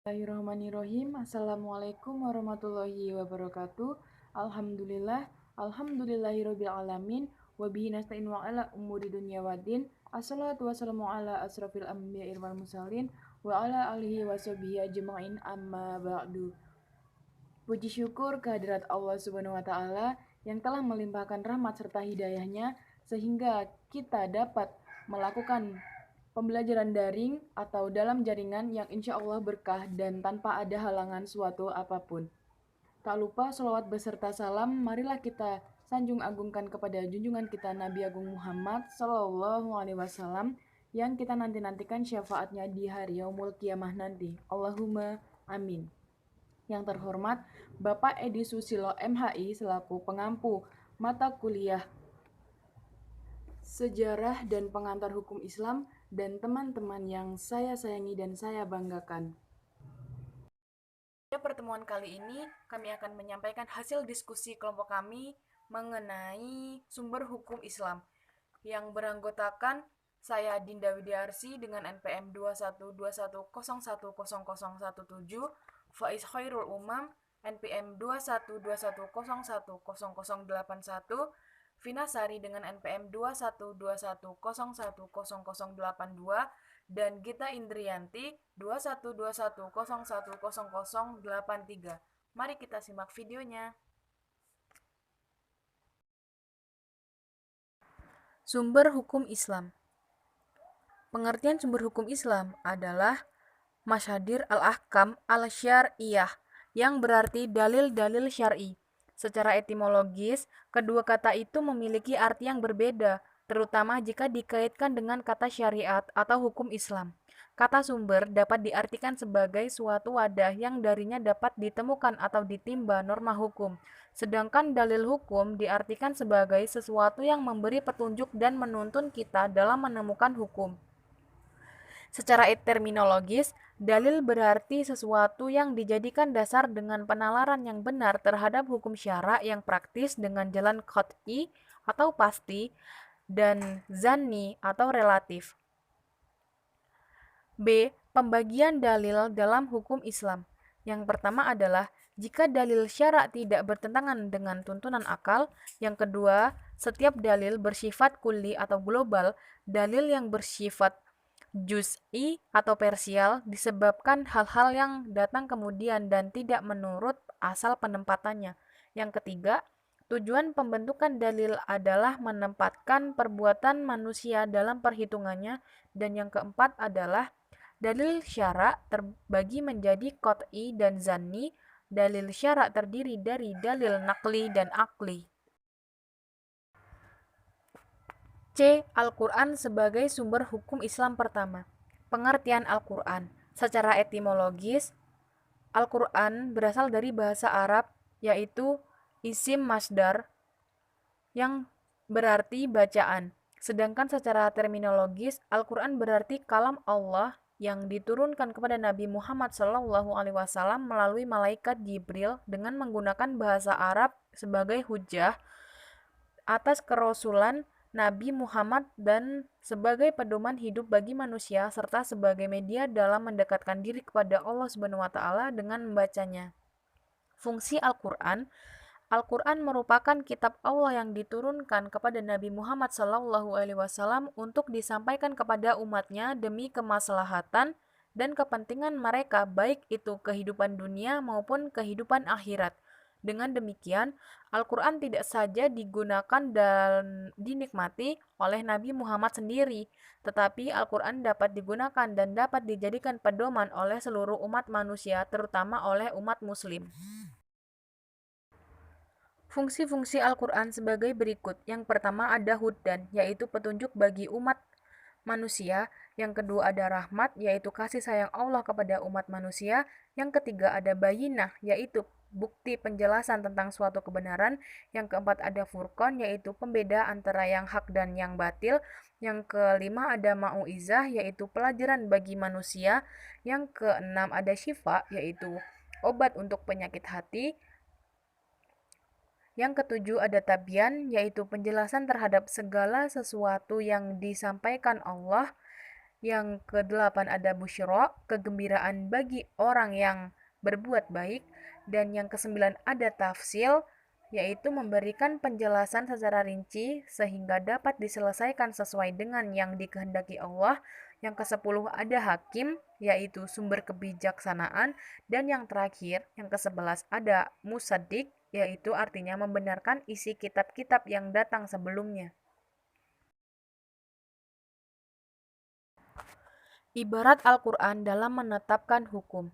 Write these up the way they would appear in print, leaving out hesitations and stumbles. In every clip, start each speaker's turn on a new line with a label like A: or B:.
A: Bismillahirrahmanirrahim. Assalamualaikum warahmatullahi wabarakatuh. Alhamdulillah, alhamdulillahirabbil alamin wa bihi nasta'in wa ala umuri dunya waddin. Assalatu wassalamu ala asrafil anbiya'i wal mursalin wa ala alihi washabihi ajma'in amma ba'du. Puji syukur kehadirat Allah Subhanahu wa taala yang telah melimpahkan rahmat serta hidayahnya sehingga kita dapat melakukan pembelajaran daring atau dalam jaringan yang insya Allah berkah dan tanpa ada halangan suatu apapun. Tak lupa sholawat beserta salam, marilah kita sanjung agungkan kepada junjungan kita Nabi Agung Muhammad Sallallahu Alaihi Wasallam yang kita nanti-nantikan syafaatnya di hari yaumul kiamah nanti. Allahumma amin. Yang terhormat Bapak Edi Susilo MHI selaku pengampu mata kuliah Sejarah dan Pengantar Hukum Islam dan teman-teman yang saya sayangi dan saya banggakan. Pada pertemuan kali ini, kami akan menyampaikan hasil diskusi kelompok kami mengenai sumber hukum Islam yang beranggotakan saya Dinda Widiarsi dengan NPM 2121010017, Faiz Khairul Umam NPM 2121010081, Vina Sari dengan NPM 2121010082, dan Gita Indrianti 2121010083. Mari kita simak videonya. Sumber hukum Islam. Pengertian sumber hukum Islam adalah Mashadir al-Ahkam al-Syar'iyah, yang berarti dalil-dalil syar'i. Secara etimologis, kedua kata itu memiliki arti yang berbeda, terutama jika dikaitkan dengan kata syariat atau hukum Islam. Kata sumber dapat diartikan sebagai suatu wadah yang darinya dapat ditemukan atau ditimba norma hukum. Sedangkan dalil hukum diartikan sebagai sesuatu yang memberi petunjuk dan menuntun kita dalam menemukan hukum. Secara terminologis, dalil berarti sesuatu yang dijadikan dasar dengan penalaran yang benar terhadap hukum syara yang praktis dengan jalan qat'i atau pasti dan zanni atau relatif. B. Pembagian dalil dalam hukum Islam. Yang pertama adalah jika dalil syara tidak bertentangan dengan tuntunan akal. Yang kedua, setiap dalil bersifat kulli atau global. Dalil yang bersifat juz'i atau parsial disebabkan hal-hal yang datang kemudian dan tidak menurut asal penempatannya. Yang ketiga, tujuan pembentukan dalil adalah menempatkan perbuatan manusia dalam perhitungannya. Dan yang keempat adalah dalil syara terbagi menjadi qat'i dan zanni. Dalil syara terdiri dari dalil naqli dan akli. C. Al-Quran sebagai sumber hukum Islam pertama. Pengertian Al-Quran. Secara etimologis, Al-Quran berasal dari bahasa Arab, yaitu isim masdar yang berarti bacaan. Sedangkan secara terminologis, Al-Quran berarti kalam Allah yang diturunkan kepada Nabi Muhammad SAW melalui malaikat Jibril dengan menggunakan bahasa Arab sebagai hujjah atas kerasulan Nabi Muhammad dan sebagai pedoman hidup bagi manusia serta sebagai media dalam mendekatkan diri kepada Allah Subhanahu wa taala dengan membacanya. Fungsi Al-Quran. Al-Quran merupakan kitab Allah yang diturunkan kepada Nabi Muhammad SAW untuk disampaikan kepada umatnya demi kemaslahatan dan kepentingan mereka, baik itu kehidupan dunia maupun kehidupan akhirat. Dengan demikian, Al-Quran tidak saja digunakan dan dinikmati oleh Nabi Muhammad sendiri, tetapi Al-Quran dapat digunakan dan dapat dijadikan pedoman oleh seluruh umat manusia, terutama oleh umat muslim. Fungsi-fungsi Al-Quran sebagai berikut. Yang pertama ada hudan, yaitu petunjuk bagi umat manusia. Yang kedua ada rahmat, yaitu kasih sayang Allah kepada umat manusia. Yang ketiga ada bayinah, yaitu bukti penjelasan tentang suatu kebenaran. Yang keempat ada furqan, yaitu pembeda antara yang hak dan yang batil. Yang kelima ada mau'izah, yaitu pelajaran bagi manusia. Yang keenam ada syifa, yaitu obat untuk penyakit hati. Yang ketujuh ada tabyan, yaitu penjelasan terhadap segala sesuatu yang disampaikan Allah. Yang kedelapan ada busyra, kegembiraan bagi orang yang berbuat baik. Dan yang kesembilan ada tafsil, yaitu memberikan penjelasan secara rinci sehingga dapat diselesaikan sesuai dengan yang dikehendaki Allah. Yang kesepuluh ada hakim, yaitu sumber kebijaksanaan. Dan yang terakhir, yang kesebelas ada musaddiq, yaitu artinya membenarkan isi kitab-kitab yang datang sebelumnya. Ibarat Al-Quran dalam menetapkan hukum.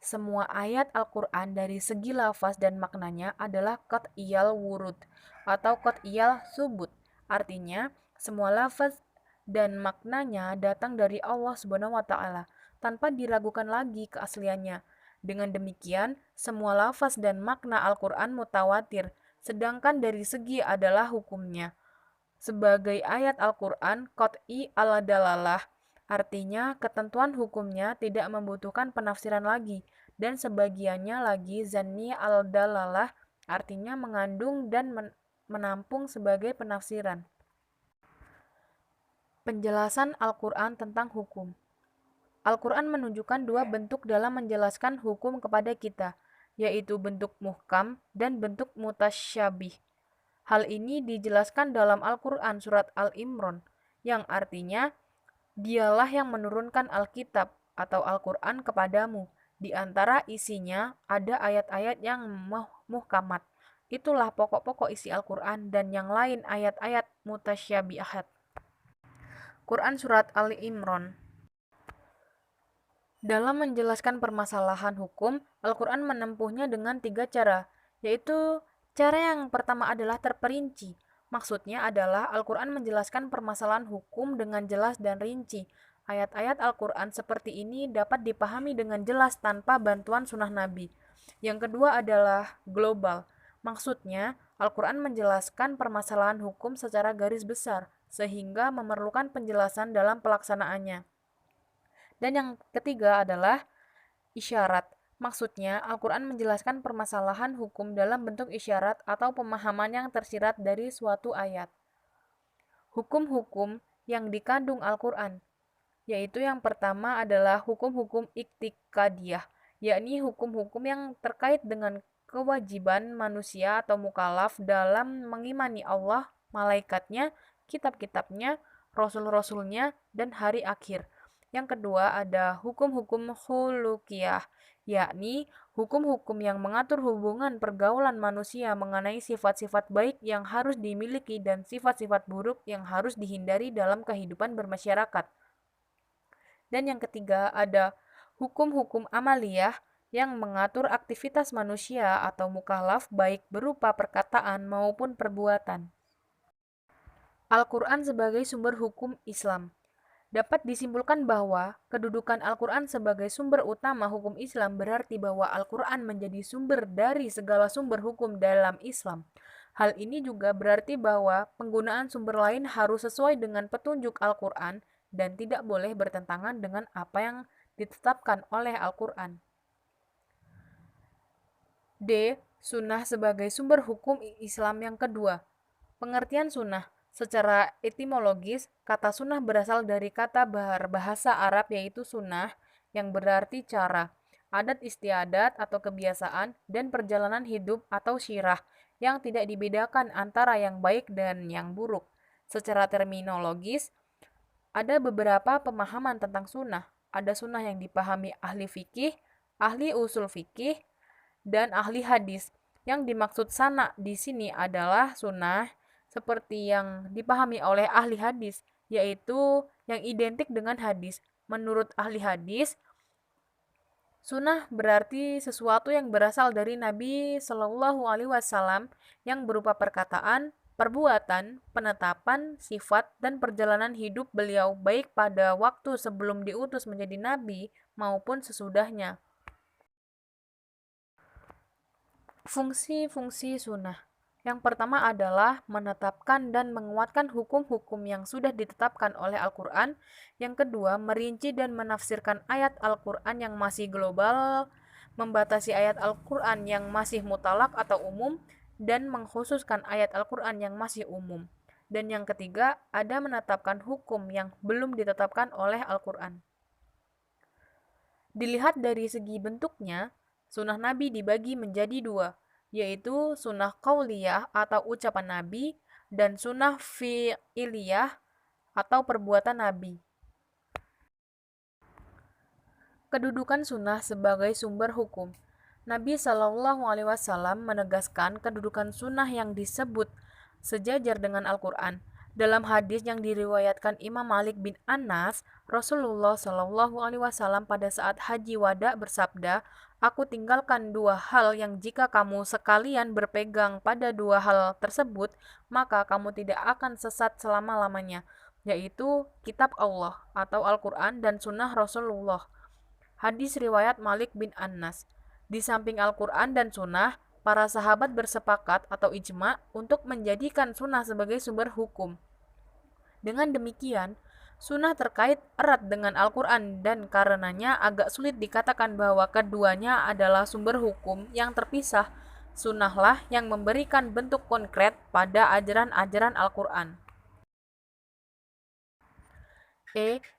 A: Semua ayat Al-Quran dari segi lafaz dan maknanya adalah qat'iyal wurud atau qat'iyal subut. Artinya, semua lafaz dan maknanya datang dari Allah Subhanahu wa taala tanpa diragukan lagi keasliannya. Dengan demikian, semua lafaz dan makna Al-Quran mutawatir, sedangkan dari segi adalah hukumnya. Sebagai ayat Al-Quran, qat'i ala dalalah, artinya ketentuan hukumnya tidak membutuhkan penafsiran lagi, dan sebagiannya lagi zanni al-dalalah, artinya mengandung dan menampung sebagai penafsiran. Penjelasan Al-Quran tentang hukum. Al-Quran menunjukkan dua bentuk dalam menjelaskan hukum kepada kita, yaitu bentuk muhkam dan bentuk mutasyabih. Hal ini dijelaskan dalam Al-Quran surat Al-Imran, yang artinya, dialah yang menurunkan Alkitab atau Al-Quran kepadamu. Di antara isinya ada ayat-ayat yang muhkamat. Itulah pokok-pokok isi Al-Quran, dan yang lain ayat-ayat mutasyabihat. Quran surat Al-Imran. Dalam menjelaskan permasalahan hukum, Al-Quran menempuhnya dengan 3 cara, yaitu cara yang pertama adalah terperinci. Maksudnya adalah Al-Quran menjelaskan permasalahan hukum dengan jelas dan rinci. Ayat-ayat Al-Quran seperti ini dapat dipahami dengan jelas tanpa bantuan sunnah Nabi. Yang kedua adalah global. Maksudnya, Al-Quran menjelaskan permasalahan hukum secara garis besar, sehingga memerlukan penjelasan dalam pelaksanaannya. Dan yang ketiga adalah isyarat. Maksudnya, Al-Quran menjelaskan permasalahan hukum dalam bentuk isyarat atau pemahaman yang tersirat dari suatu ayat. Hukum-hukum yang dikandung Al-Quran, yaitu yang pertama adalah hukum-hukum iktikadiyah, yakni hukum-hukum yang terkait dengan kewajiban manusia atau mukallaf dalam mengimani Allah, malaikatnya, kitab-kitabnya, rasul-rasulnya, dan hari akhir. Yang kedua ada hukum-hukum khuluqiyah, yakni hukum-hukum yang mengatur hubungan pergaulan manusia mengenai sifat-sifat baik yang harus dimiliki dan sifat-sifat buruk yang harus dihindari dalam kehidupan bermasyarakat. Dan yang ketiga ada hukum-hukum amaliyah yang mengatur aktivitas manusia atau mukallaf baik berupa perkataan maupun perbuatan. Al-Quran sebagai sumber hukum Islam. Dapat disimpulkan bahwa kedudukan Al-Quran sebagai sumber utama hukum Islam berarti bahwa Al-Quran menjadi sumber dari segala sumber hukum dalam Islam. Hal ini juga berarti bahwa penggunaan sumber lain harus sesuai dengan petunjuk Al-Quran dan tidak boleh bertentangan dengan apa yang ditetapkan oleh Al-Quran. D. Sunnah sebagai sumber hukum Islam yang kedua. Pengertian sunnah. Secara etimologis, kata sunnah berasal dari kata bahasa Arab yaitu sunnah, yang berarti cara, adat istiadat atau kebiasaan, dan perjalanan hidup atau syirah, yang tidak dibedakan antara yang baik dan yang buruk. Secara terminologis, ada beberapa pemahaman tentang sunnah. Ada sunnah yang dipahami ahli fikih, ahli usul fikih, dan ahli hadis. Yang dimaksud sana di sini adalah sunnah seperti yang dipahami oleh ahli hadis, yaitu yang identik dengan hadis. Menurut ahli hadis, sunnah berarti sesuatu yang berasal dari Nabi Shallallahu Alaihi Wasallam yang berupa perkataan, perbuatan, penetapan, sifat, dan perjalanan hidup beliau baik pada waktu sebelum diutus menjadi nabi maupun sesudahnya. Fungsi-fungsi sunnah. Yang pertama adalah menetapkan dan menguatkan hukum-hukum yang sudah ditetapkan oleh Al-Quran. Yang kedua, merinci dan menafsirkan ayat Al-Quran yang masih global, membatasi ayat Al-Quran yang masih mutlak atau umum, dan mengkhususkan ayat Al-Quran yang masih umum. Dan yang ketiga, ada menetapkan hukum yang belum ditetapkan oleh Al-Quran. Dilihat dari segi bentuknya, sunnah Nabi dibagi menjadi dua, yaitu sunnah qauliyah atau ucapan Nabi dan sunnah fi'iliyah atau perbuatan Nabi. Kedudukan sunnah sebagai sumber hukum. Nabi Shallallahu Alaihi Wasallam menegaskan kedudukan sunnah yang disebut sejajar dengan Al-Quran. Dalam hadis yang diriwayatkan Imam Malik bin Anas, Rasulullah Shallallahu Alaihi Wasallam pada saat haji wada bersabda, "Aku tinggalkan dua hal yang jika kamu sekalian berpegang pada dua hal tersebut, maka kamu tidak akan sesat selama-lamanya, yaitu kitab Allah atau Al-Quran dan sunnah Rasulullah." Hadis riwayat Malik bin Anas. Di samping Al-Quran dan Sunnah, para sahabat bersepakat atau ijma untuk menjadikan Sunnah sebagai sumber hukum. Dengan demikian, Sunnah terkait erat dengan Al-Quran dan karenanya agak sulit dikatakan bahwa keduanya adalah sumber hukum yang terpisah. Sunnahlah yang memberikan bentuk konkret pada ajaran-ajaran Al-Quran.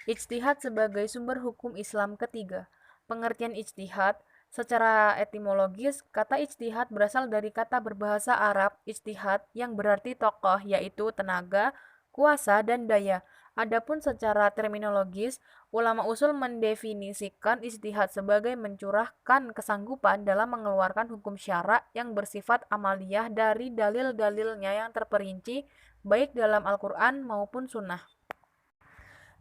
A: Ijtihad sebagai sumber hukum Islam ketiga. Pengertian ijtihad secara etimologis, kata ijtihad berasal dari kata berbahasa Arab ijtihad yang berarti tokoh, yaitu tenaga, kuasa, dan daya. Adapun secara terminologis, ulama usul mendefinisikan ijtihad sebagai mencurahkan kesanggupan dalam mengeluarkan hukum syara yang bersifat amaliyah dari dalil-dalilnya yang terperinci baik dalam Al-Quran maupun Sunnah.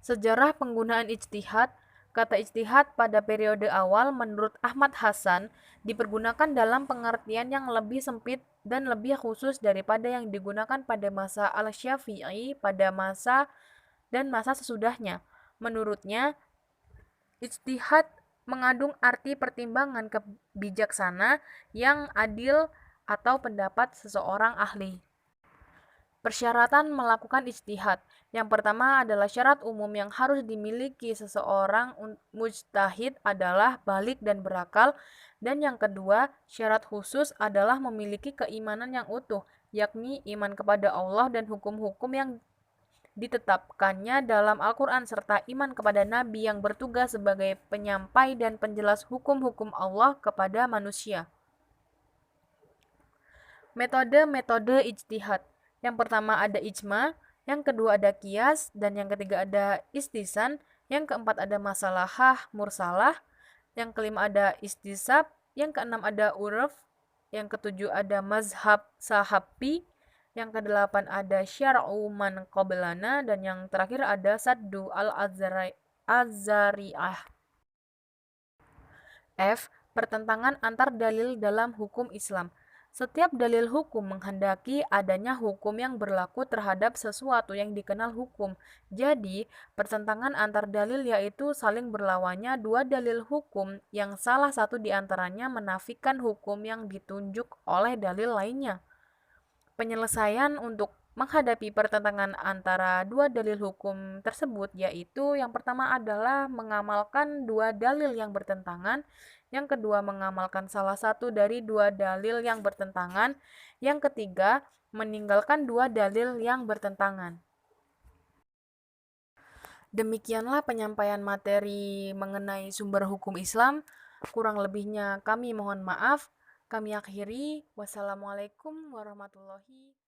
A: Sejarah penggunaan ijtihad. Kata ijtihad pada periode awal menurut Ahmad Hasan dipergunakan dalam pengertian yang lebih sempit dan lebih khusus daripada yang digunakan pada masa Al-Syafi'i pada masa dan masa sesudahnya. Menurutnya, ijtihad mengandung arti pertimbangan kebijaksana yang adil atau pendapat seseorang ahli. Persyaratan melakukan ijtihad. Yang pertama adalah syarat umum yang harus dimiliki seseorang mujtahid adalah balik dan berakal. Dan yang kedua, syarat khusus adalah memiliki keimanan yang utuh, yakni iman kepada Allah dan hukum-hukum yang ditetapkannya dalam Al-Quran serta iman kepada Nabi yang bertugas sebagai penyampai dan penjelas hukum-hukum Allah kepada manusia. Metode-metode ijtihad. Yang pertama ada ijma, yang kedua ada qiyas, dan yang ketiga ada istissan, yang keempat ada masalahah mursalah, yang kelima ada istisab, yang keenam ada uruf, yang ketujuh ada mazhab sahabi, yang kedelapan ada syar'u man qablana, dan yang terakhir ada saddu al-azari'ah. Pertentangan antar dalil dalam hukum Islam. Setiap dalil hukum menghendaki adanya hukum yang berlaku terhadap sesuatu yang dikenal hukum. Jadi, pertentangan antar dalil yaitu saling berlawannya dua dalil hukum yang salah satu diantaranya menafikan hukum yang ditunjuk oleh dalil lainnya. Penyelesaian untuk menghadapi pertentangan antara dua dalil hukum tersebut yaitu yang pertama adalah mengamalkan dua dalil yang bertentangan, yang kedua mengamalkan salah satu dari dua dalil yang bertentangan, yang ketiga meninggalkan dua dalil yang bertentangan. Demikianlah penyampaian materi mengenai sumber hukum Islam. Kurang lebihnya kami mohon maaf. Kami akhiri. Wassalamualaikum warahmatullahi wabarakatuh.